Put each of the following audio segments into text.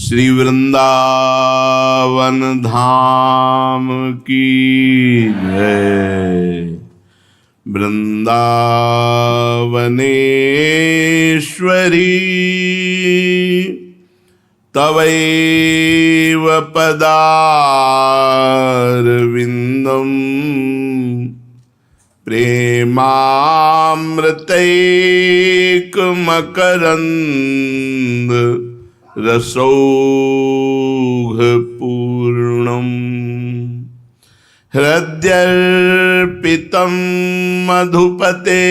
श्री वृंदावन धाम की जय। वृंदावनेश्वरी तवैव पदारविंदम प्रेमामृतैकमकरंद रसौघपूर्णम् हृद्यर्पितं मधुपते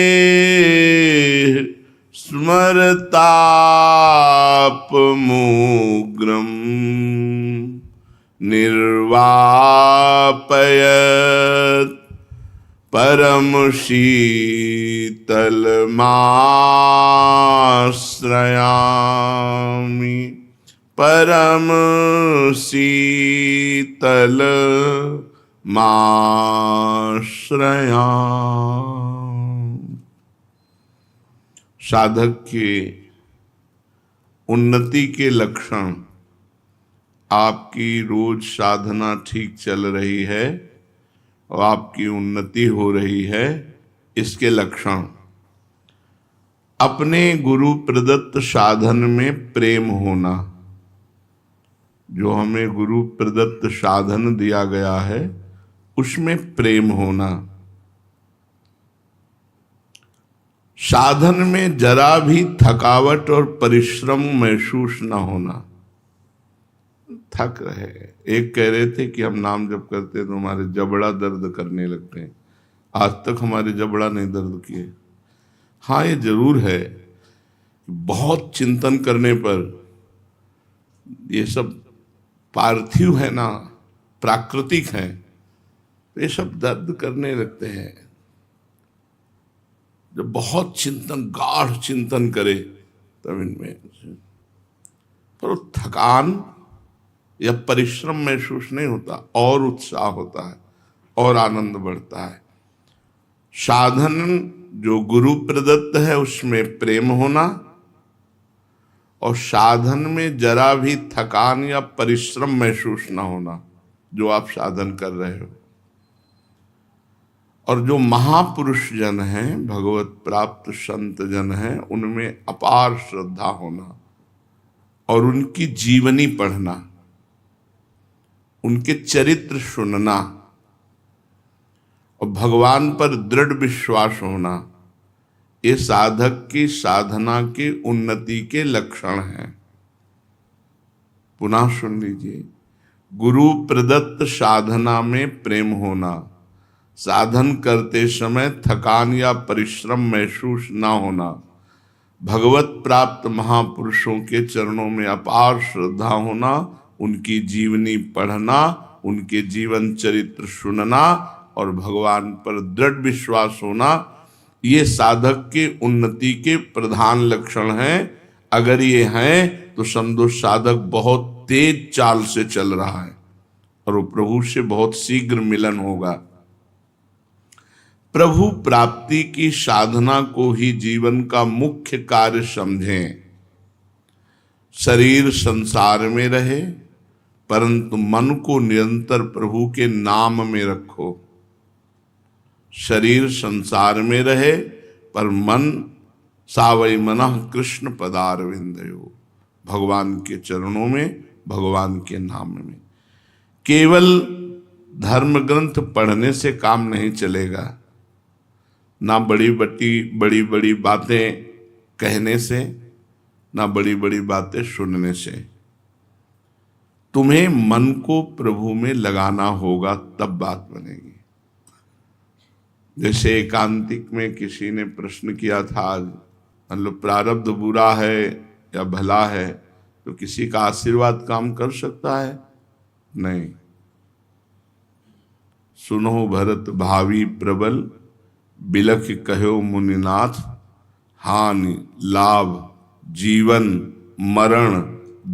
स्मरतापमूग्रं निर्वापयत् परमशीतलमाश्रयामि परमशीतलमाश्रयामि। साधक के उन्नति के लक्षण, आपकी रोज साधना ठीक चल रही है और आपकी उन्नति हो रही है, इसके लक्षण अपने गुरु प्रदत्त साधन में प्रेम होना। जो हमें गुरु प्रदत्त साधन दिया गया है उसमें प्रेम होना। साधन में जरा भी थकावट और परिश्रम महसूस न होना। थक रहे, एक कह रहे थे कि हम नाम जप करते तो हमारे जबड़ा दर्द करने लगते हैं। आज तक हमारे जबड़ा नहीं दर्द किए। हाँ, ये जरूर है, बहुत चिंतन करने पर ये सब पार्थिव है ना, प्राकृतिक है, ये सब दर्द करने लगते हैं। जब बहुत चिंतन, गाढ़ चिंतन करे तब इनमें, पर थकान या परिश्रम महसूस नहीं होता, और उत्साह होता है और आनंद बढ़ता है। साधन जो गुरु प्रदत्त है उसमें प्रेम होना, और साधन में जरा भी थकान या परिश्रम महसूस ना होना जो आप साधन कर रहे हो। और जो महापुरुष जन हैं, भगवत प्राप्त संत जन हैं, उनमें अपार श्रद्धा होना और उनकी जीवनी पढ़ना, उनके चरित्र सुनना और भगवान पर दृढ़ विश्वास होना, ये साधक की साधना के उन्नति के लक्षण हैं। पुनः सुन लीजिए, गुरु प्रदत्त साधना में प्रेम होना, साधन करते समय थकान या परिश्रम महसूस ना होना, भगवत प्राप्त महापुरुषों के चरणों में अपार श्रद्धा होना, उनकी जीवनी पढ़ना, उनके जीवन चरित्र सुनना और भगवान पर दृढ़ विश्वास होना, ये साधक के उन्नति के प्रधान लक्षण हैं। अगर ये हैं तो समझो साधक बहुत तेज चाल से चल रहा है और वो प्रभु से बहुत शीघ्र मिलन होगा। प्रभु प्राप्ति की साधना को ही जीवन का मुख्य कार्य समझें। शरीर संसार में रहे परंतु मन को निरंतर प्रभु के नाम में रखो। शरीर संसार में रहे पर मन सावै मनः कृष्ण पदारविंदयो, भगवान के चरणों में, भगवान के नाम में। केवल धर्म ग्रंथ पढ़ने से काम नहीं चलेगा, ना बड़ी बड़ी बातें कहने से, ना बड़ी बड़ी बातें सुनने से। तुम्हें मन को प्रभु में लगाना होगा, तब बात बनेगी। जैसे एकांतिक में किसी ने प्रश्न किया था, मतलब प्रारब्ध बुरा है या भला है, तो किसी का आशीर्वाद काम कर सकता है? नहीं। सुनो भरत भावी प्रबल, बिलख कहो मुनिनाथ, हानि लाभ जीवन मरण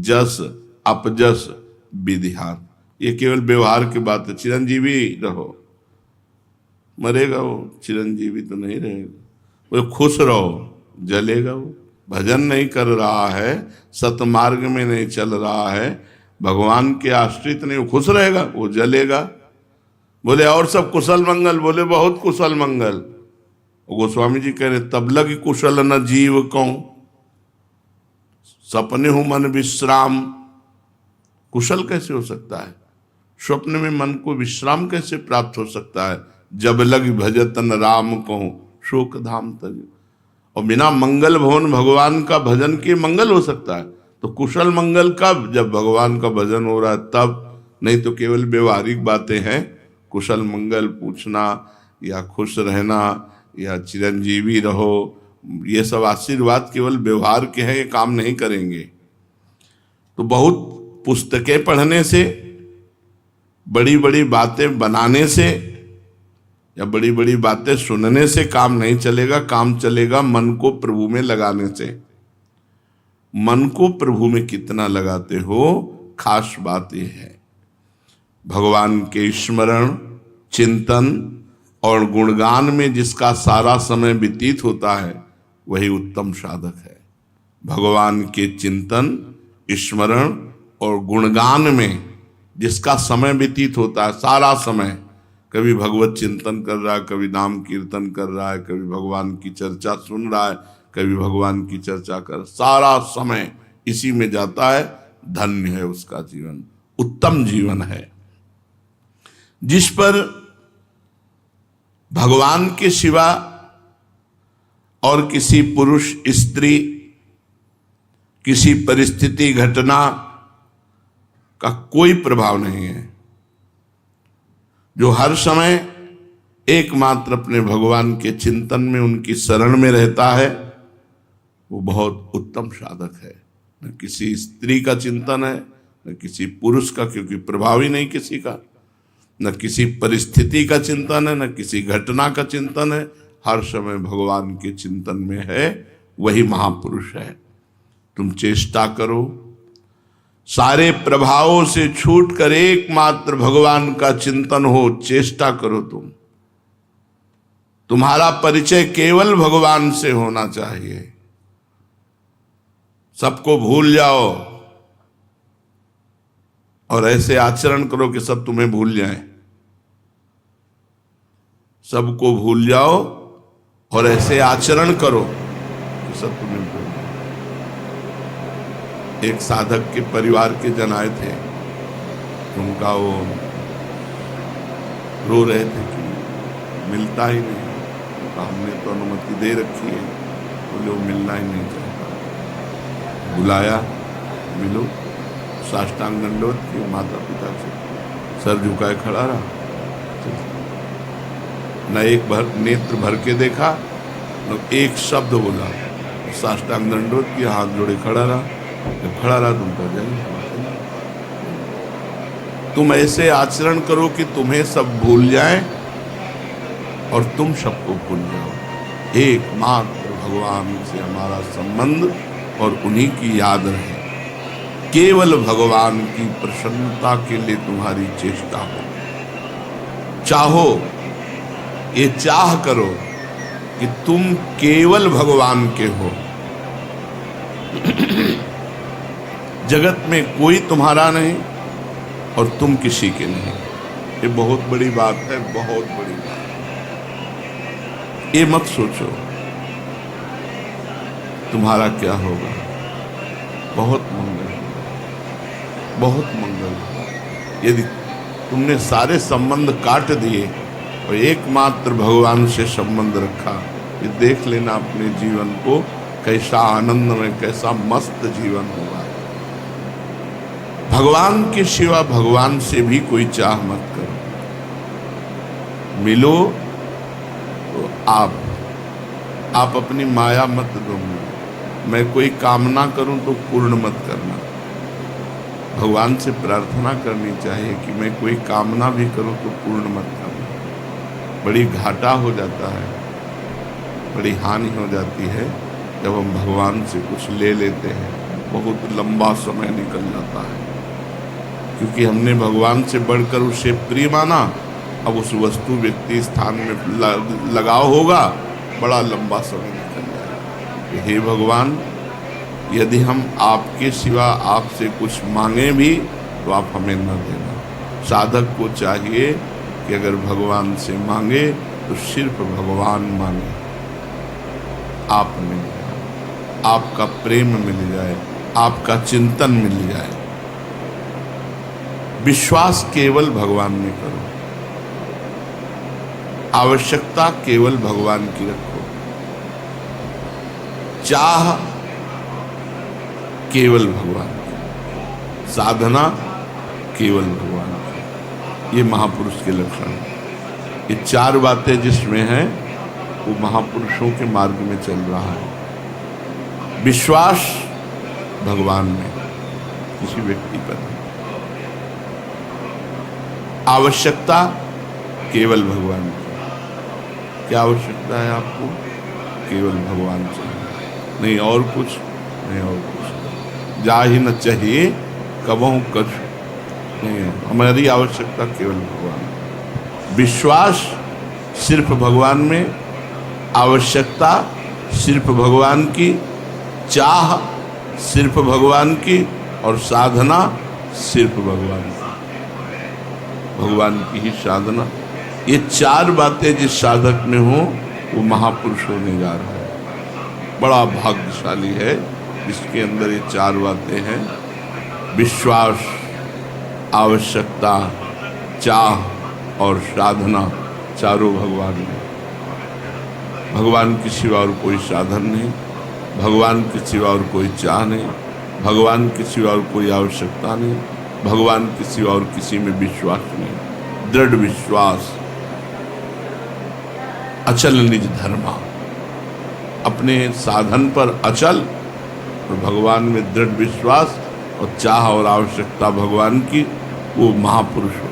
जस अपजस विधिहान। ये केवल व्यवहार की बात है। चिरंजीवी रहो, मरेगा वो, चिरंजीवी तो नहीं रहेगा। वो खुश रहो, जलेगा वो, भजन नहीं कर रहा है, सतमार्ग में नहीं चल रहा है, भगवान के आश्रित नहीं, वो खुश रहेगा, वो जलेगा। बोले और सब कुशल मंगल? बोले बहुत कुशल मंगल। गोस्वामी जी कह रहे तब लग कुशल न जीव कौं, सपने हूं मन विश्राम। कुशल कैसे हो सकता है? स्वप्न में मन को विश्राम कैसे प्राप्त हो सकता है? जब लग भजतन राम को शोक धाम तज। और बिना मंगल भवन भगवान का भजन के मंगल हो सकता है? तो कुशल मंगल कब? जब भगवान का भजन हो रहा है तब, नहीं तो केवल व्यवहारिक बातें हैं। कुशल मंगल पूछना या खुश रहना या चिरंजीवी रहो, ये सब आशीर्वाद केवल व्यवहार के हैं, ये काम नहीं करेंगे। तो बहुत पुस्तकें पढ़ने से, बड़ी बड़ी बातें बनाने से या बड़ी बड़ी बातें सुनने से काम नहीं चलेगा। काम चलेगा मन को प्रभु में लगाने से। मन को प्रभु में कितना लगाते हो, खास बात यह है। भगवान के स्मरण, चिंतन और गुणगान में जिसका सारा समय व्यतीत होता है वही उत्तम साधक है। भगवान के चिंतन, स्मरण और गुणगान में जिसका समय व्यतीत होता है, सारा समय, कभी भगवत चिंतन कर रहा है, कभी नाम कीर्तन कर रहा है, कभी भगवान की चर्चा सुन रहा है, कभी भगवान की चर्चा कर, सारा समय इसी में जाता है, धन्य है उसका जीवन, उत्तम जीवन है। जिस पर भगवान के सिवा और किसी पुरुष, स्त्री, किसी परिस्थिति, घटना का कोई प्रभाव नहीं है, जो हर समय एकमात्र अपने भगवान के चिंतन में, उनकी शरण में रहता है, वो बहुत उत्तम साधक है। न किसी स्त्री का चिंतन है, न किसी पुरुष का, क्योंकि प्रभाव ही नहीं किसी का, न किसी परिस्थिति का चिंतन है, न किसी घटना का चिंतन है, हर समय भगवान के चिंतन में है, वही महापुरुष है। तुम चेष्टा करो, सारे प्रभावों से छूटकर एकमात्र भगवान का चिंतन हो, चेष्टा करो। तुम्हारा परिचय केवल भगवान से होना चाहिए। सबको भूल जाओ और ऐसे आचरण करो कि सब तुम्हें भूल जाएं। सबको भूल जाओ और ऐसे आचरण करो कि सब तुम्हें भूल जाए। एक साधक के परिवार के जन आए थे, उनका वो रो रहे थे कि मिलता ही नहीं। हमने तो अनुमति दे रखी है, बोले वो मिलना ही नहीं चाहता। बुलाया, मिलो, साष्टांग दंडवत किए माता पिता से, सर झुकाए खड़ा रहा, न एक भर नेत्र भर के देखा, न एक शब्द बोला, साष्टांग दंडवत किए, हाथ जोड़े खड़ा रहा। जब खड़ा रहा तुम कर जाइए। तुम ऐसे आचरण करो कि तुम्हें सब भूल जाए और तुम सबको भूल जाओ। एकमात्र भगवान से हमारा संबंध और उन्हीं की याद रहे। केवल भगवान की प्रसन्नता के लिए तुम्हारी चेष्टा हो। चाहो, ये चाह करो कि तुम केवल भगवान के हो, जगत में कोई तुम्हारा नहीं और तुम किसी के नहीं। ये बहुत बड़ी बात है, बहुत बड़ी बात। ये मत सोचो तुम्हारा क्या होगा। बहुत मंगल, बहुत मंगल। यदि तुमने सारे संबंध काट दिए और एकमात्र भगवान से संबंध रखा, ये देख लेना अपने जीवन को कैसा आनंद में, कैसा मस्त जीवन होगा। भगवान के सिवा भगवान से भी कोई चाह मत करो। मिलो तो आप अपनी माया मत दो। मैं कोई कामना करूं तो पूर्ण मत करना। भगवान से प्रार्थना करनी चाहिए कि मैं कोई कामना भी करूं तो पूर्ण मत करना। बड़ी घाटा हो जाता है, बड़ी हानि हो जाती है जब हम भगवान से कुछ ले लेते हैं। बहुत लंबा समय निकल जाता है क्योंकि हमने भगवान से बढ़कर उसे प्रिय माना। अब उस वस्तु, व्यक्ति, स्थान में लगाव होगा, बड़ा लंबा समय निकल जाएगा। हे भगवान, यदि हम आपके सिवा आपसे कुछ मांगे भी तो आप हमें न देना। साधक को चाहिए कि अगर भगवान से मांगे तो सिर्फ भगवान मांगे, आप मिल जाए, आपका प्रेम मिल जाए, आपका चिंतन मिल जाए। विश्वास केवल भगवान में करो, आवश्यकता केवल भगवान की रखो, चाह केवल भगवान की, साधना केवल भगवान की। ये महापुरुष के लक्षण हैं। ये चार बातें जिसमें हैं वो महापुरुषों के मार्ग में चल रहा है। विश्वास भगवान में, किसी व्यक्ति पर नहीं। आवश्यकता केवल भगवान की। क्या आवश्यकता है आपको? केवल भगवान चाहिए, नहीं और कुछ नहीं, और कुछ जा ही न चाहिए कबहू कछ नहीं है। हमारी आवश्यकता केवल भगवान। विश्वास सिर्फ भगवान में, आवश्यकता सिर्फ भगवान की, चाह सिर्फ भगवान की, और साधना सिर्फ भगवान की। भगवान की ही साधना। ये चार बातें जिस साधक में हो वो महापुरुष होने जा रहा है। बड़ा भाग्यशाली है जिसके अंदर ये चार बातें हैं। विश्वास, आवश्यकता, चाह और साधना, चारों भगवान में। भगवान के सिवा और कोई साधन नहीं, भगवान के सिवा और कोई चाह नहीं, भगवान के सिवा और कोई आवश्यकता नहीं, भगवान के सिवा और किसी में विश्वास नहीं। दृढ़ विश्वास, अचल निज धर्मा, अपने साधन पर अचल और भगवान में दृढ़ विश्वास और चाह और आवश्यकता भगवान की, वो महापुरुष हो।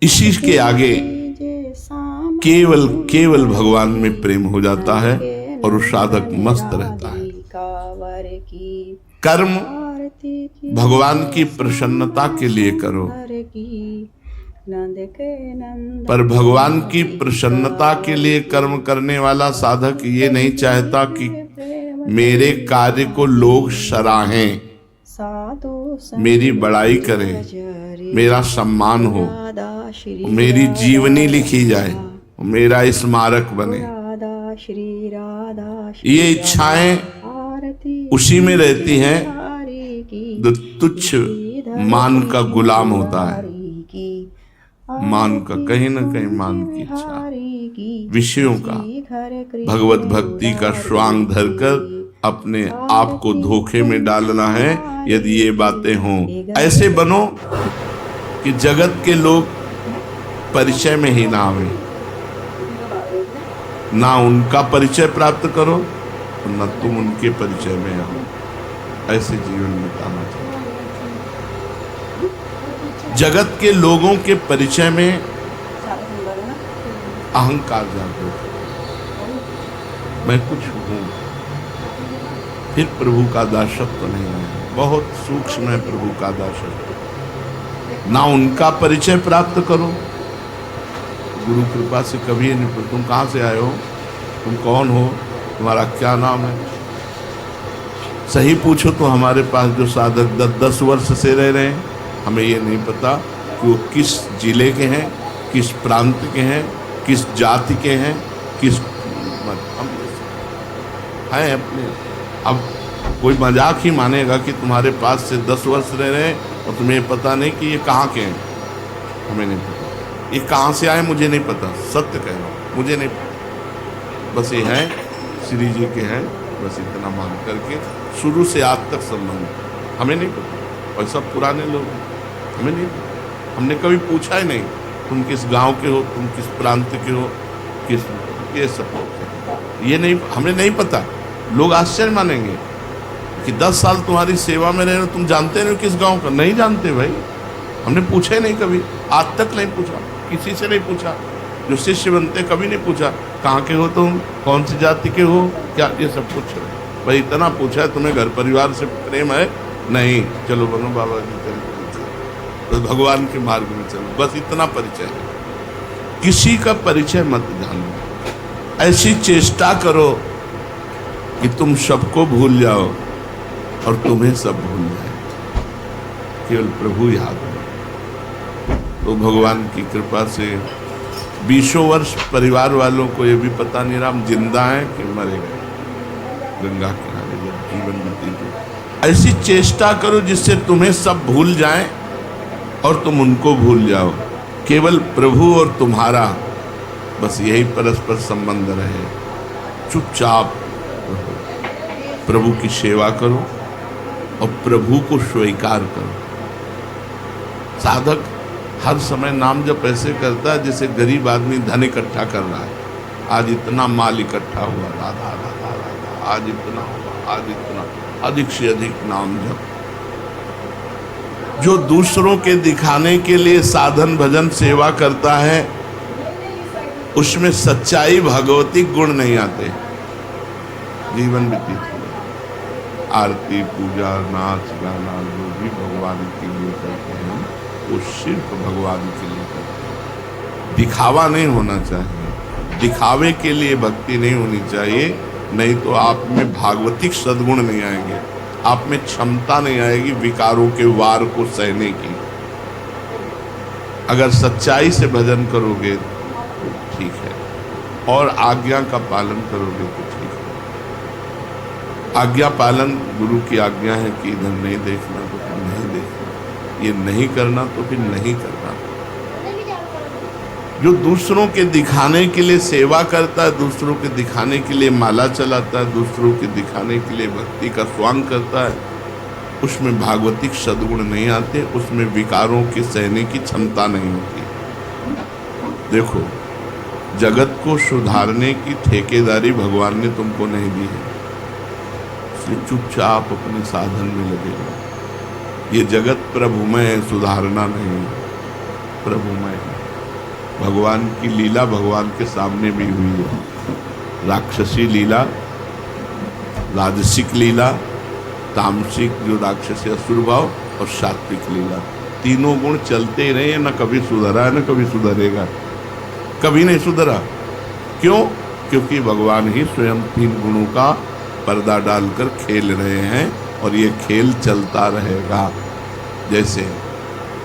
इसी के आगे केवल केवल भगवान में प्रेम हो जाता है और उस साधक मस्त रहता है। कर्म भगवान की प्रसन्नता के लिए करो, पर भगवान की प्रसन्नता के लिए कर्म करने वाला साधक ये नहीं चाहता कि मेरे कार्य को लोग सराहें, मेरी बड़ाई करें, मेरा सम्मान हो, मेरी जीवनी लिखी जाए, मेरा स्मारक बने। ये इच्छाएं उसी में रहती हैं जो तुच्छ मान का गुलाम होता है। मान का, कहीं ना कहीं मान की इच्छा, विषयों का, भगवत भक्ति का स्वांग धरकर अपने आप को धोखे में डालना है। यदि ये बातें हों, ऐसे बनो कि जगत के लोग परिचय में ही ना आवे, ना उनका परिचय प्राप्त करो और न तुम उनके परिचय में आओ। ऐसे जीवन बिताना चाहिए। जगत के लोगों के परिचय में अहंकार जागृत, मैं कुछ हूं, फिर प्रभु का दासत्व नहीं है। बहुत सूक्ष्म है प्रभु का दासत्व। ना उनका परिचय प्राप्त करो, गुरु कृपा से कभी नहीं पूछो तुम कहाँ से आए हो, तुम कौन हो, तुम्हारा क्या नाम है। सही पूछो तो हमारे पास जो साधक 10 वर्ष से रह रहे हैं, हमें ये नहीं पता कि वो किस जिले के हैं, किस प्रांत के हैं, किस जाति के हैं, किस हम हैं अपने। अब कोई मजाक ही मानेगा कि तुम्हारे पास से 10 वर्ष रह रहे हैं और तुम्हें पता नहीं कि ये कहाँ के हैं। हमें नहीं पता ये कहाँ से आए, मुझे नहीं पता, सत्य कह रहा हूँ, मुझे नहीं पता। बस ये हैं श्री जी के हैं, बस इतना मान करके शुरू से आज तक संबंध, हमें नहीं पता। और सब पुराने लोग हैं, हमें नहीं पता, हमने कभी पूछा ही नहीं तुम किस गांव के हो, तुम किस प्रांत के हो, किस, ये सब ये नहीं, हमें नहीं पता। लोग आश्चर्य मानेंगे कि 10 साल तुम्हारी सेवा में रहे, तुम जानते नहीं किस गांव का। नहीं जानते भाई, हमने पूछा ही नहीं कभी, आज तक नहीं पूछा, किसी से नहीं पूछा। जो शिष्य बनते कभी नहीं पूछा कहाँ के हो तुम, कौन सी जाति के हो, क्या, ये सब पूछ रहे भाई। इतना पूछा है तुम्हें घर परिवार से प्रेम है? नहीं, चलो बनो बाबा जी, चलो तो भगवान के मार्ग में चलो, बस इतना परिचय है। किसी का परिचय मत जानो, ऐसी चेष्टा करो कि तुम सबको भूल जाओ और तुम्हें सब भूल जाए, केवल प्रभु याद हो। तो भगवान की कृपा से 20 वर्ष परिवार वालों को ये भी पता नहीं रहा हम जिंदा हैं कि मरे गए। गंगा किनारे जब जीवन व्यतीत हो, ऐसी चेष्टा करो जिससे तुम्हें सब भूल जाएं और तुम उनको भूल जाओ। केवल प्रभु और तुम्हारा बस यही परस्पर संबंध रहे। चुपचाप रहो, प्रभु की सेवा करो और प्रभु को स्वीकार करो। साधक हर समय नाम जप ऐसे करता है जैसे गरीब आदमी धन इकट्ठा कर रहा है। आज इतना माल इकट्ठा हुआ, राधा राधा राधा, आज इतना हुआ, आज इतना, अधिक से अधिक नाम जप। जो दूसरों के दिखाने के लिए साधन भजन सेवा करता है उसमें सच्चाई भगवती गुण नहीं आते। जीवन व्यतीत हो, आरती पूजा नाच गाना जो भी भगवान के लिए करते हैं वो सिर्फ भगवान के लिए करते हैं। दिखावा नहीं होना चाहिए, दिखावे के लिए भक्ति नहीं होनी चाहिए, नहीं तो आप में भागवतिक सद्गुण नहीं आएंगे, आप में क्षमता नहीं आएगी विकारों के वार को सहने की। अगर सच्चाई से भजन करोगे तो ठीक है, और आज्ञा का पालन करोगे तो ठीक है। आज्ञा पालन, गुरु की आज्ञा है कि इधर नहीं देखना तो फिर नहीं देखना, ये नहीं करना तो फिर नहीं करना। जो दूसरों के दिखाने के लिए सेवा करता है, दूसरों के दिखाने के लिए माला चलाता है, दूसरों के दिखाने के लिए भक्ति का स्वांग करता है, उसमें भागवतिक सद्गुण नहीं आते, उसमें विकारों के सहने की क्षमता नहीं होती। देखो, जगत को सुधारने की ठेकेदारी भगवान ने तुमको नहीं दी है, इसलिए चुपचाप अपने साधन में लगे रहो। ये जगत प्रभुमय है, सुधारना नहीं, प्रभुमय है। भगवान की लीला भगवान के सामने भी हुई है, राक्षसी लीला, राजसिक लीला, तामसिक जो राक्षसी असुर भाव, और सात्विक लीला। तीनों गुण चलते ही रहे, न कभी सुधरा न कभी सुधरेगा, कभी नहीं सुधरा। क्यों? क्योंकि भगवान ही स्वयं तीन गुणों का पर्दा डालकर खेल रहे हैं और ये खेल चलता रहेगा। जैसे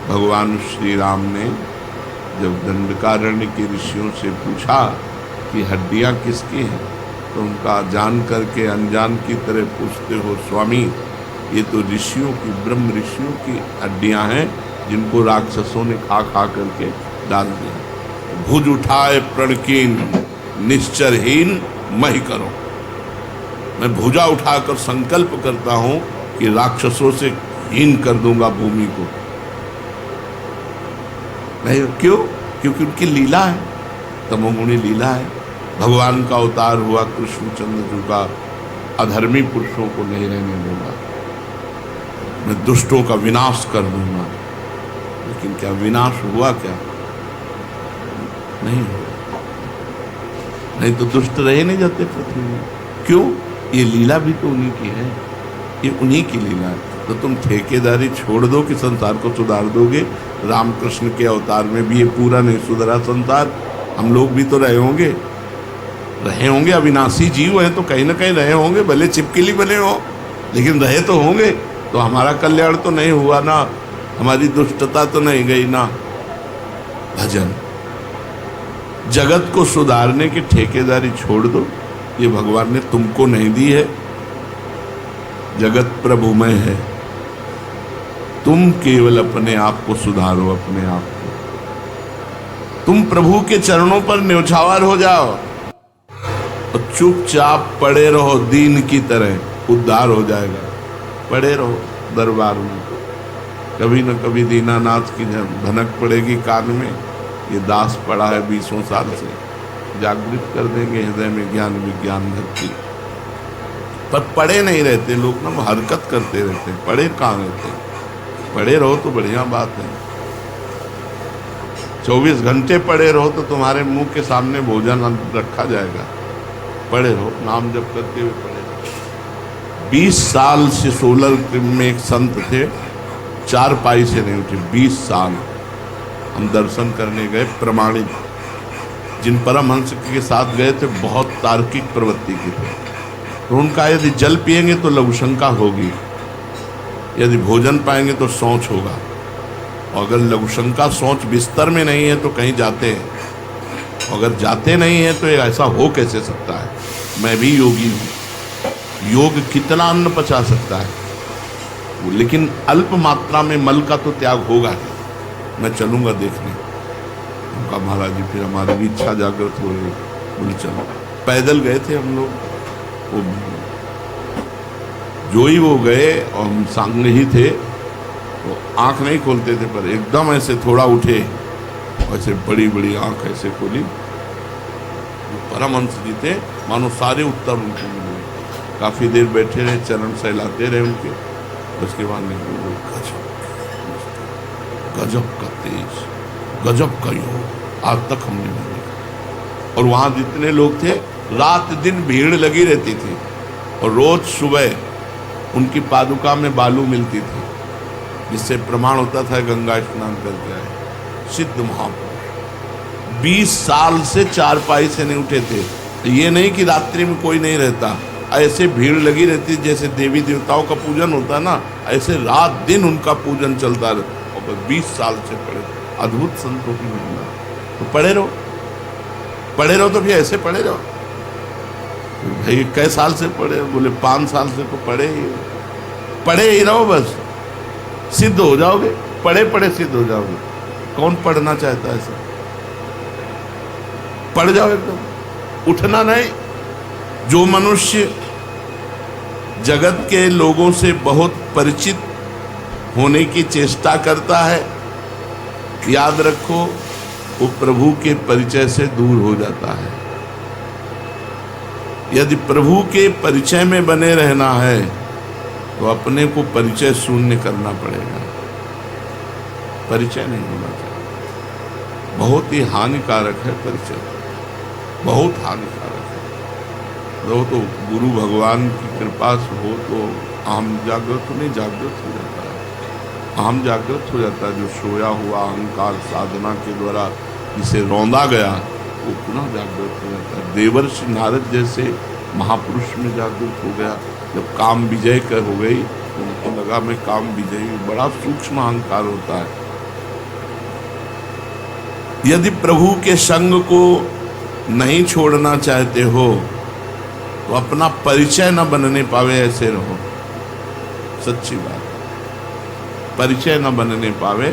भगवान श्री राम ने जब दंडकारण्य के ऋषियों से पूछा कि हड्डियां किसकी हैं, तो उनका जान करके अनजान की तरह पूछते हो, स्वामी ये तो ऋषियों की, ब्रह्म ऋषियों की हड्डियां हैं जिनको राक्षसों ने खा खा करके डाल दिया। भुज उठाए प्रणकीन निश्चरहीन महि करो। मैं भुजा उठाकर संकल्प करता हूं कि राक्षसों से हीन कर दूंगा भूमि को। नहीं, क्यों? क्योंकि उनकी लीला है, तमोगुणी लीला है। भगवान का अवतार हुआ कृष्णचंद्र जी का, अधर्मी पुरुषों को नहीं रहने दूंगा, मैं दुष्टों का विनाश कर दूंगा। लेकिन क्या विनाश हुआ? क्या नहीं हुआ। नहीं तो दुष्ट रहे नहीं जाते पृथ्वी में। क्यों? ये लीला भी तो उन्हीं की है, ये उन्हीं की लीला है। तो तुम ठेकेदारी छोड़ दो कि संसार को सुधार दोगे। रामकृष्ण के अवतार में भी ये पूरा नहीं सुधरा संसार, हम लोग भी तो रहे होंगे, अविनाशी जीव हैं तो कहीं ना कहीं रहे होंगे, भले चिपकली बने हो लेकिन रहे तो होंगे। तो हमारा कल्याण तो नहीं हुआ ना, हमारी दुष्टता तो नहीं गई ना। भजन, जगत को सुधारने की ठेकेदारी छोड़ दो, ये भगवान ने तुमको नहीं दी है। जगत प्रभुमय है, तुम केवल अपने आप को सुधारो, अपने आप को। तुम प्रभु के चरणों पर न्यौछावर हो जाओ और चुपचाप पड़े रहो, दीन की तरह, उद्धार हो जाएगा। पड़े रहो दरबार में, कभी न कभी दीनानाथ की धनक पड़ेगी कान में। ये दास पड़ा है 20 साल से, जागृत कर देंगे हृदय में ज्ञान विज्ञान भक्ति। पर पड़े नहीं रहते लोग ना, वो हरकत करते रहते हैं, पड़े कहाँ रहते हैं। पड़े रहो तो बढ़िया बात है, 24 घंटे पड़े रहो तो तुम्हारे मुंह के सामने भोजन रखा जाएगा। पड़े रहो, नाम जप करते हुए पड़े रहो। 20 साल से सोलर में एक संत थे, 4 पाई से नहीं उठे, 20 साल। हम दर्शन करने गए, प्रमाणित, जिन परमहंस के साथ गए थे बहुत तार्किक प्रवृत्ति के थे, तो उनका यदि जल पिएंगे तो लघुशंका होगी, यदि भोजन पाएंगे तो सोच होगा, और अगर लघुशंका सोच बिस्तर में नहीं है तो कहीं जाते हैं, अगर जाते नहीं हैं तो ऐसा हो कैसे सकता है। मैं भी योगी हूँ, योग कितना अन्न पचा सकता है, लेकिन अल्प मात्रा में मल का तो त्याग होगा ही। मैं चलूंगा देखने। उनका महाराज जी फिर हमारी भी इच्छा जागृत हो गई, बोले चलो। पैदल गए थे हम लोग, वो जो ही वो गए और हम संग ही थे, तो आंख नहीं खोलते थे, पर एकदम ऐसे थोड़ा उठे, ऐसे बड़ी बड़ी आंख ऐसे खोली। परमहंस जी थे, मानो सारे उत्तर उनको मिले। काफी देर बैठे रहे, चरण सहलाते रहे उनके, उसके बाद नहीं, गजब का तेज, गजब का योग आज तक हमने नहीं देखा। और वहां जितने लोग थे, रात दिन भीड़ लगी रहती थी, और रोज सुबह उनकी पादुका में बालू मिलती थी, जिससे प्रमाण होता था गंगा स्नान करके आए। सिद्ध महापुरुष 20 साल से चारपाई से नहीं उठे थे। ये नहीं कि रात्रि में कोई नहीं रहता, ऐसे भीड़ लगी रहती जैसे देवी देवताओं का पूजन होता ना, ऐसे रात दिन उनका पूजन चलता रहता। और 20 साल से पढ़े, अद्भुत संतों की महिमा। तो पढ़े रहो, पढ़े रहो, तो फिर ऐसे पढ़े रहो। भाई कई साल से पढ़े? बोले 5 साल से। तो पढ़े ही रहो, बस सिद्ध हो जाओगे। पढ़े पढ़े सिद्ध हो जाओगे। कौन पढ़ना चाहता है ऐसा? पढ़ जाओ एकदम, उठना नहीं। जो मनुष्य जगत के लोगों से बहुत परिचित होने की चेष्टा करता है, याद रखो वो प्रभु के परिचय से दूर हो जाता है। यदि प्रभु के परिचय में बने रहना है तो अपने को परिचय शून्य करना पड़ेगा। परिचय नहीं होना चाहिए, बहुत ही हानिकारक है परिचय, बहुत हानिकारक है। तो गुरु भगवान की कृपा से हो तो आम जागृत नहीं, जागृत हो जाता है, आम जागृत हो जाता है। जो सोया हुआ अहंकार साधना के द्वारा जिसे रौंदा गया, वो पुनः जागृत हो जाता है। देवर्षि नारद जैसे महापुरुष में जागृत हो गया। जब काम विजय कर हो गई तो उनको लगा मैं काम विजयी। बड़ा सूक्ष्म अहंकार होता है। यदि प्रभु के संग को नहीं छोड़ना चाहते हो तो अपना परिचय न बनने पावे ऐसे रहो। सच्ची बात, परिचय न बनने पावे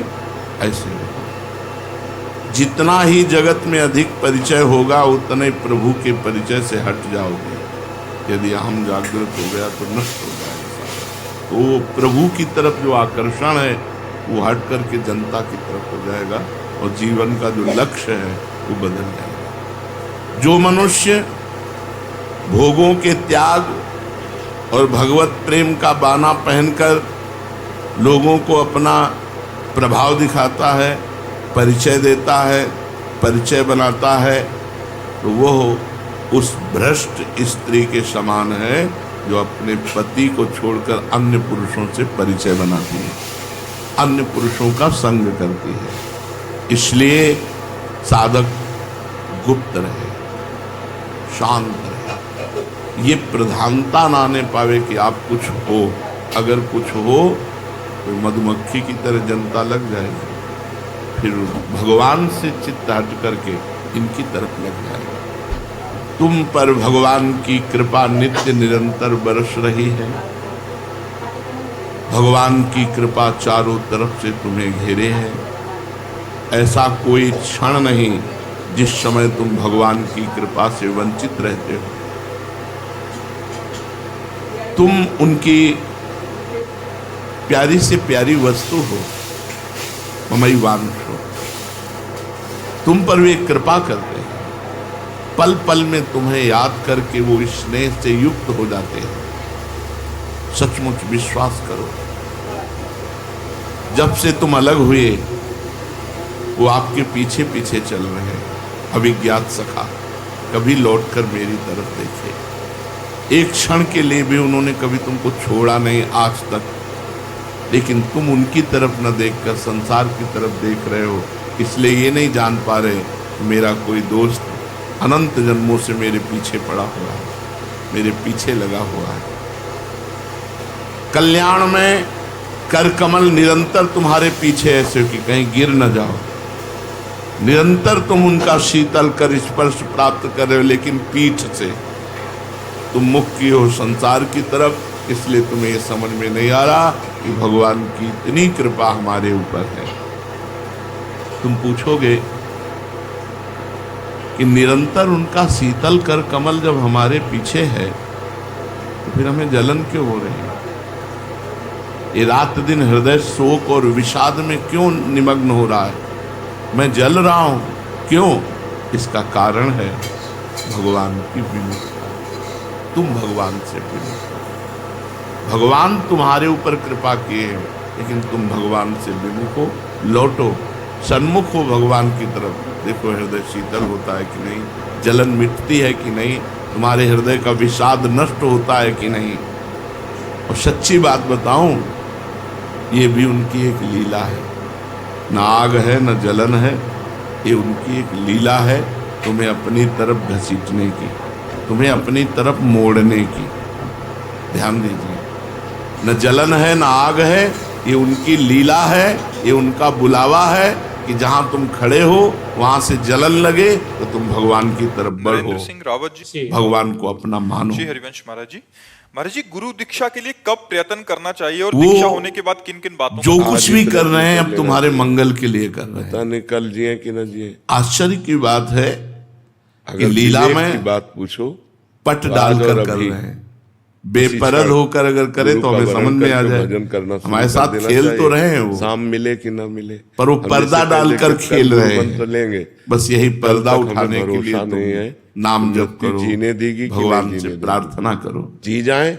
ऐसे रहो। जितना ही जगत में अधिक परिचय होगा उतने प्रभु के परिचय से हट जाओगे। यदि अहम जागृत हो गया तो नष्ट हो जाएगा। तो प्रभु की तरफ जो आकर्षण है वो हट करके जनता की तरफ हो जाएगा, और जीवन का जो लक्ष्य है वो बदल जाएगा। जो मनुष्य भोगों के त्याग और भगवत प्रेम का बाना पहनकर लोगों को अपना प्रभाव दिखाता है, परिचय देता है, परिचय बनाता है, तो वो उस भ्रष्ट स्त्री के समान है जो अपने पति को छोड़कर अन्य पुरुषों से परिचय बनाती है, अन्य पुरुषों का संग करती है। इसलिए साधक गुप्त रहे, शांत रहे। ये प्रधानता ना आने पावे कि आप कुछ हो। अगर कुछ हो तो मधुमक्खी की तरह जनता लग जाएगी, फिर भगवान से चित्त हट करके इनकी तरफ लग जाएगा। तुम पर भगवान की कृपा नित्य निरंतर बरस रही है। भगवान की कृपा चारों तरफ से तुम्हें घेरे है। ऐसा कोई क्षण नहीं जिस समय तुम भगवान की कृपा से वंचित रहते हो। तुम उनकी प्यारी से प्यारी वस्तु हो, ममई वांशो। तुम पर वे कृपा करते हैं, पल पल में तुम्हें याद करके वो स्नेह से युक्त हो जाते हैं। सचमुच विश्वास करो, जब से तुम अलग हुए वो आपके पीछे पीछे चल रहे हैं। अभिज्ञात सखा, कभी लौटकर मेरी तरफ देखे। एक क्षण के लिए भी उन्होंने कभी तुमको छोड़ा नहीं आज तक, लेकिन तुम उनकी तरफ न देखकर संसार की तरफ देख रहे हो। इसलिए ये नहीं जान पा रहे मेरा कोई दोस्त अनंत जन्मों से मेरे पीछे पड़ा हुआ है। मेरे पीछे लगा हुआ है। कल्याण में कर कमल निरंतर तुम्हारे पीछे ऐसे कि कहीं गिर न जाओ। निरंतर तुम उनका शीतल कर स्पर्श प्राप्त कर रहे हो, लेकिन पीठ से तुम मुख की हो संसार की तरफ। इसलिए तुम्हें ये समझ में नहीं आ रहा कि भगवान की इतनी कृपा हमारे ऊपर है। तुम पूछोगे कि निरंतर उनका शीतल कर कमल जब हमारे पीछे है तो फिर हमें जलन क्यों हो रही है? ये रात दिन हृदय शोक और विषाद में क्यों निमग्न हो रहा है? मैं जल रहा हूं क्यों? इसका कारण है भगवान की विमुखता। तुम भगवान से विमुख हो। भगवान तुम्हारे ऊपर कृपा किए हैं, लेकिन तुम भगवान से विमुख हो। लौटो, सन्मुख हो भगवान की तरफ। देखो हृदय शीतल होता है कि नहीं, जलन मिटती है कि नहीं, तुम्हारे हृदय का विषाद नष्ट होता है कि नहीं। और सच्ची बात बताऊं, ये भी उनकी एक लीला है। न आग है न जलन है, ये उनकी एक लीला है तुम्हें अपनी तरफ घसीटने की, तुम्हें अपनी तरफ मोड़ने की। ध्यान दीजिए, न जलन है न आग है, ये उनकी लीला है, ये उनका बुलावा है कि जहां तुम खड़े हो वहां से जलन लगे तो तुम भगवान की तरफ बढ़ो, सिंह रावत जी भगवान को अपना मानो। श्री हरिवंश महाराज जी, महाराज जी गुरु दीक्षा के लिए कब प्रयत्न करना चाहिए और दीक्षा होने के बाद किन किन बातों जो कुछ भी कर रहे हैं अब तुम्हारे मंगल के लिए कर रहे हैं। पता नहीं कल जिए कि न जिए। आश्चर्य की बात है कि अगर लीला विवेक में की बात पूछो, पट आज डालकर और कर अभी रहे हैं। बेपरद होकर अगर करे तो हमें समझ में आ जाए। भजन करना हमारे साथ खेल तो रहे हैं वो, शाम मिले कि ना मिले, पर वो पर्दा डालकर खेल रहे हैं। तो लेंगे, बस यही पर्दा तक हमें उठाने के लिए भरोसा नहीं है। तुम नाम जप मुक्ति करो, जीने देगी कि भगवान नहीं से जीने प्रार्थना करो। जी जाए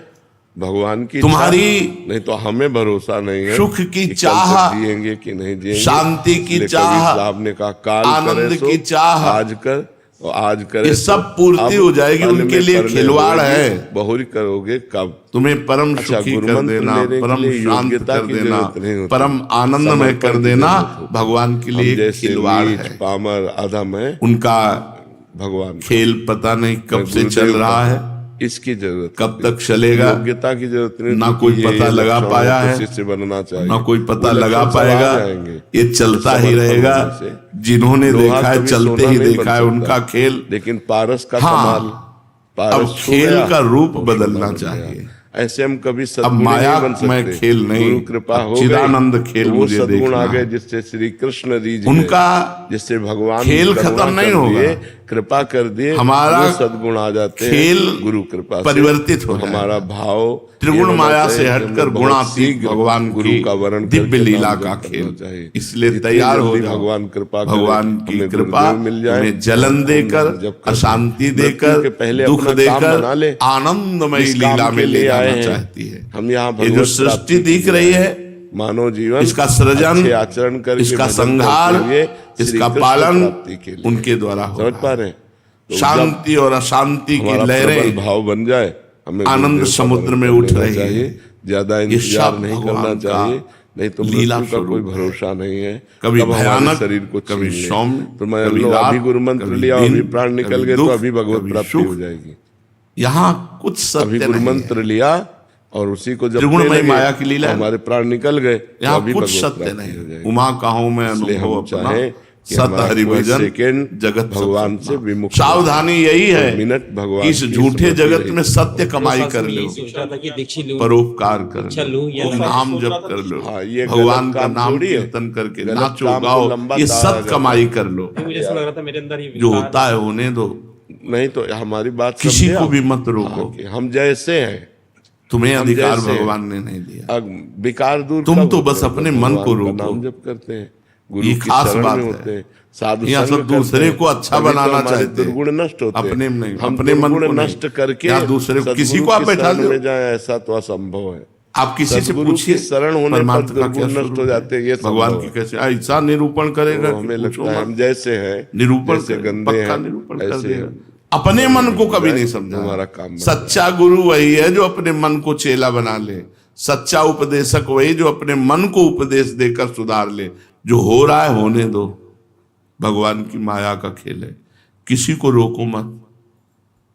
भगवान की तुम्हारी इच्छा, नहीं तो हमें भरोसा नहीं है सुख की कि कल चाह, तक जिएंगे कि नहीं जिएंगे। शांति की इसलिए चाह, कबीर साहब ने कहा काल आनंद करे सो की चाह, आज कर और आज करे ये सब पूर्ति हो जाएगी। उनके लिए खिलवाड़ है। बहुरी करोगे कब? तुम्हें परम अच्छा, सुखी कर गुरुमंत्र देना, लेने के परम लिए शांत योग्यता कर की देना, जरूरत नहीं होती। परम आनंदमय समर्पण कर की देना जरूरत होती। भगवान के हम लिए जैसे खिलवाड़ नीच, है। पामर अधम है, उनका भगवान खेल पता नहीं कब से गुरुदेव चल रहा का है, इसकी जरूरत कब तक चलेगा, योग्यता की जरूरत नहीं। ना कोई पता लगा पाया है, शिष्य बनना चाहिए, ना कोई पता वो लगा लक्षण सब आ पाएगा। जाएंगे। ये चलता तो ही समर्पण रहेगा। होने से जिन्होंने लोहा देखा है कभी चलते सोना ही नहीं देखा है बन उनका सकता। खेल। लेकिन पारस का हाँ, कमाल, अब पारस छू खेल गया का रूप तो बदलना सोना बन चाहिए। गया। ऐसे हम कभी अब सद्गुणी माया नहीं बन सकते। में खेल नहीं, गुरु कृपा हो चिदानंद गई खेल तो वो मुझे सद्गुण देखना आ गए है। जिससे श्री कृष्ण रीझ उनका गए, जिससे भगवान खेल करुणा खत्म नहीं कर होगा। दिए, कृपा कर दिए, हमारा वो सद्गुण आ जाते खेल हैं गुरु कृपा से। परिवर्तित हो तो हमारा भाव त्रिगुण ये माया होना से चाहिए कि हटकर हमें बहुत गुणातीत शीघ्र भगवान गुरु की का वर्ण दिव्य करके लीला नाम का जप खेल। करना चाहिए। इसलिए जितनी तैयार हो जल्दी जाओ। भगवान कृपा करे, भगवान की हमें कृपा गुरुदेव मिल जाए, हमें जलन देकर, जप कर अशांति मृत्यु देकर, के पहले दुख अपना काम देकर बना ले। आनंदमयी जिस काम लीला के में ले लिए आए जाना हैं, चाहती है। हम यहाँ ये जो भगवत सृष्टि प्राप्ति दिख के रही लिए है, मानव जीवन इसका सृजन, अच्छे आचरण करके इसका भजन संहार, करते हुए श्री इसका कृष्ण पालन प्राप्ति के लिए उनके द्वारा हो समझ रहा पा है। रहे हैं? तो शांति और अशांति की हमारा प्रबल लहरें भाव बन जाए, हमें आनंद गुरुदेव का समुद्र वर्ण में कर उठ लेना रही है। चाहिए। ज्यादा ये इंतजार सब नहीं भगवान करना का चाहिए, नहीं तो लीला मृत्यु का कोई स्वरूप है। भरोसा नहीं है। कभी कब हमारे भयानक, शरीर को कभी छीन ले। सौम्य, तो मैं कभी लो रात, अभी गुरु मंत्र कभी लिया, दिन, अभी प्राण निकल कभी गए तो दुख, अभी भगवत कभी प्राप्ति सुख। हो जाएगी। यहाँ कुछ अभी सत्य गुरु नहीं मंत्र है। लिया और उसी को जब त्रिगुणमय माया की लीला है। हमारे प्राण निकल गए तो यहाँ अभी कुछ भगवत सत्य प्राप्ति नहीं हो है। जाएगी। उमा कहूँ मैं इसलिए अनुभव हम अपना, चाहें कि सत हमारा हरि कोई भजन सेकंड जगत भगवान सब से सपना। विमुख सावधानी यही है मिनट भगवान कि इस की झूठे स्मृति जगत रही। में सत्य कमाई कर लो, सोच रहा था कि दीक्षित लूं, परोपकार कर दीक्षा लूं या लो, नहीं। नाम जप कर लो, हाँ, ये भगवान गलत का काम नाम थोड़ी है। कीर्तन करके गलत नाचो काम को गाओ, लंबा ये तारा सत जाता कमाई कर लो। मुझे ऐसा लग रहा था मेरे अंदर ही जो विकार होता है होने दो, नहीं तो हमारी बात किसी समझे को आप? भी मत रोको। हाँ, कि हम जैसे हैं, तुम्हें हम अधिकार जैसे हैं। भगवान ने नहीं दिया। विकार दूर तुम कब तो होते बस हैं? अपने जब मन भगवान को का रोको। नाम जप करते हैं, गुरु ये की खास शरण बात में है। होते हैं, साधु यहाँ संग सब दूसरे करते हैं। को अच्छा तभी तो बनाना हमारे चाहते हैं। दुर्गुण नष्ट होते हैं। अपने में नहीं, हम अपने मन दुर्गुण को नहीं। नष्ट करके यहाँ दूसरे को, किसी सद्गुरु को आप की बैठा शरण दो। में जाए, ऐसा तो असंभव है। आप किसी से सद्गुरु पूछिए की शरण होने पर परमात्मा का क्या दुर्गुण नष्ट स्वरूप हो है? जाते हैं, ये भगवान संभव की है। कैसे ऐसा निरूपण करेगा तो कि हमें पूछो लगता है मत। हम जैसे हैं, निरूपण जैसे कर, गंदे पक्का हैं, निरूपण कर ऐसे देगा। हम। अपने मन को कभी नहीं हमारा समझा। काम बन सच्चा गुरु वही है जो अपने मन को चेला बना ले। सच्चा उपदेशक वही जो अपने मन को उपदेश देकर सुधार ले। जो हो रहा है होने दो, भगवान की माया का खेल है, किसी को रोको मत।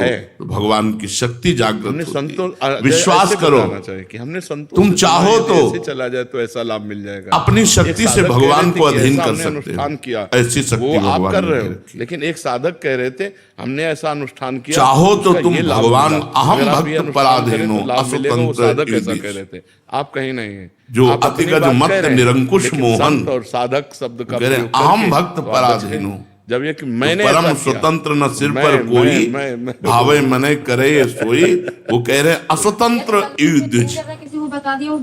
हो है। तो भगवान की शक्ति हमने जागृत होती संतों है। विश्वास करो, चाहिए कि हमने संतों तुम से चाहो यदि तो ऐसे चला जाए तो ऐसा लाभ मिल जाएगा। अपनी शक्ति एक से साधक कह भगवान रहे थे को कि अधीन ऐसा कर हमने सकते अनुष्ठान हो, किया, ऐसी शक्ति वो आप भगवान कर ने रहे हो। रखी। लेकिन एक साधक कह रहे थे हमने ऐसा अनुष्ठान किया, चाहो तो उसका तुम ये लाभ भगवान मिला। अहम अगर आप ये भक्त अनुष्ठान करें पराधीनो तो लाभ मिलेगा। वो असुतंत्र साधक ऐसा ईदृश। कह रहे थे। आप कहीं नहीं है। जो आप अपनी अतिगज बात मत कह रहे हैं, निरंकुश लेकिन मोहन संत और साधक शब्द का कह रहे हैं, प्रयोग करके अहम भक्त तो आप पराधीन बचे। हूं। जब ये कि मैंने परम ऐसा किया, स्वतंत्र न सिर मैं- पर कोई मैं- भावे मने करे ये सोई। वो कह रहे हैं असुतंत्र युद्ध,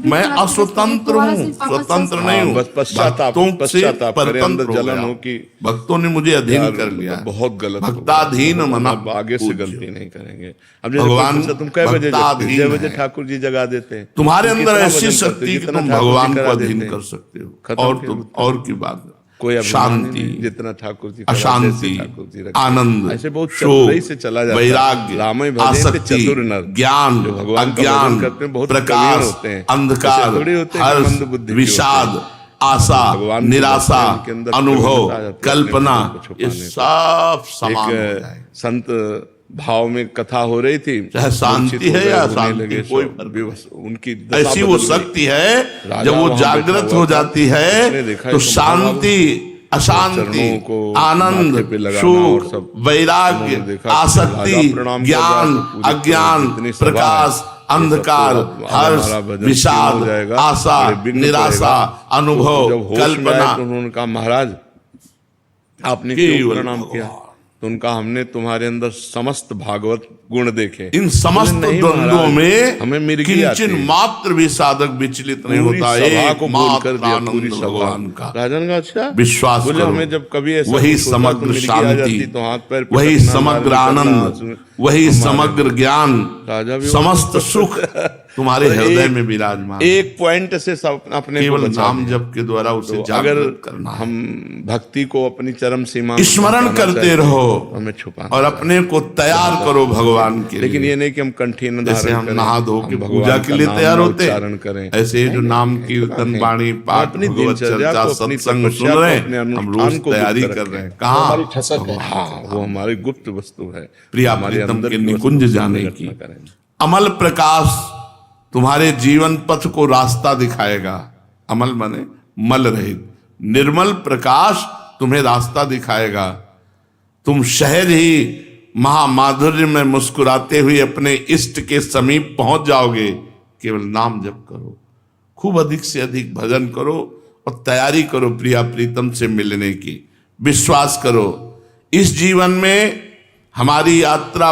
मैं अस्वतंत्र हूँ, स्वतंत्र नहीं हूँ। बस पश्चाताप भक्तों से पश्चाताप करे, अंदर परतंत्र हो जलन गया। हो कि भक्तों ने मुझे अधीन यार, कर लिया। बहुत गलत हो गया। भक्ताधीन मना अब आगे से पूज्य। गलती नहीं करेंगे। अब जैसे भगवान कोई पूछे, तुम कै बजे जगते? भक्ताधीन 6 बजे है। ठाकुर जी जगा देते हैं। तुम्हारे तुम अंदर कितना ऐसी भजन करते हो, शक्ति कि जितना तुम ठाकुर जी भगवान को करा अधीन देते हैं। कर सकते हो। खत्म और फिर तुम उत्तर। और की बात है। कोई अभिमान शांति, नहीं, जितना ठाकुर जी करा, अशांति, जैसे ठाकुर जी रखा। आनंद, ऐसे बहुत शोक, चतुराई से चला जाता है। वैराग्य, रामय भजन के आसक्ति, चतुर नर, ज्ञान, जो भगवान का अज्ञान, भजन करते हैं, बहुत प्रकाश, कवियर होते हैं। अंधकार, ऐसे थोड़ी होते हैं कि हर्ष, मंद बुद्धि के विषाद, होते आशा, भगवान को निराशा, भक्ति उनके अंदर अनुभव, प्रवेश आ जाती है, कल्पना, अपने को ये छुपाने को। सब समान हो एक जाए। संत भाव में कथा हो रही थी, चाहे शांति मूर्छित हो है गए, या रोने शांति, लगे, कोई सब फर्क बेबस, उनकी दशा ऐसी वो बदल गई। शक्ति है राजा जब वो वहां जागृत बैठा हो हुआ था, जाती उसने है देखा तो एक शांति, अशांति, चरणों को आनंद, माथे पे लगाना और सुख, सब वैराग्य, उन्होंने देखा कि आसक्ति, राजा प्रणाम कर रहा ज्ञान, तो पूरी अज्ञान, जितनी सभा है, प्रकाश, ये सब अंधकार, तो अब हर्ष, हमारा भजन विषाद, हो जाएगा, आशा, बड़े विघ्न निराशा, पड़ेगा। अनुभव, तो जब होश में कल्पना, आए तो उन्होंने कहा, महाराज आपने केवल क्यों प्रणाम भगवान। किया? तो उनका, हमने तुम्हारे अंदर समस्त भागवत गुण देखे। इन समस्त बोले, नहीं द्वंद्वों महाराज, में हमें मिर्गी आती किंचन है। मात्र भी साधक विचलित नहीं पूरी होता। सभा को बोल कर एकमात्र दिया, पूरी आनंद सभा भगवान का। राजन का अच्छा विश्वास बोले, करो, हमें जब कभी ऐसा वही कुछ होता तो समग्र मिर्गी आ जाती, शांति, तो हाथ पैर वही पिटकना, समग्र मारना, आनंद, करना, वही हमारे समग्र ज्ञान, राजा भी समस्त सुख तुम्हारे तो हृदय एक- में विराजमान। एक पॉइंट से सब अपने को केवल बचा नाम लिया। जप के द्वारा उसे तो अगर जागृत करना है। हम भक्ति को अपनी चरम सीमा में स्मरण पहुंचाना करते चाहते हैं, रहो तो हमें छुपाना और चाहिए। अपने को तैयार करो भगवान के लेकिन लिए। ये नहीं कि हम कंठी न जैसे धारण हम करें, नहा धो के हम पूजा भगवान के का लिए नाम तैयार न होते उच्चारण हैं, करें। ऐसे ही जो नाम कीर्तन, नहीं। वाणी, पाठ, अपनी भगवत दिनचर्या चर्चा, को, अपनी सत्संग तपस्या सुन रहे को, अपने हैं, हम अनुष्ठान रोज को तैयारी गुप्त कर रखें। रहे हैं। वो हमारी कहाँ? ठसक है। हाँ, वो हमारी गुप्त वस्तु है। प्रिया हमारे प्रीतम अंदर के की निकुंज वस्तु जाने प्रकट की। न करें। अमल प्रकाश तुम्हारे जीवन पथ को रास्ता दिखाएगा। अमल माने मल रहित, निर्मल प्रकाश तुम्हें रास्ता दिखाएगा। तुम सहज ही महामाधुर्य में मुस्कुराते हुए अपने इष्ट के समीप पहुंच जाओगे। केवल नाम जप करो, खूब अधिक से अधिक भजन करो और तैयारी करो प्रिया प्रीतम से मिलने की। विश्वास करो, इस जीवन में हमारी यात्रा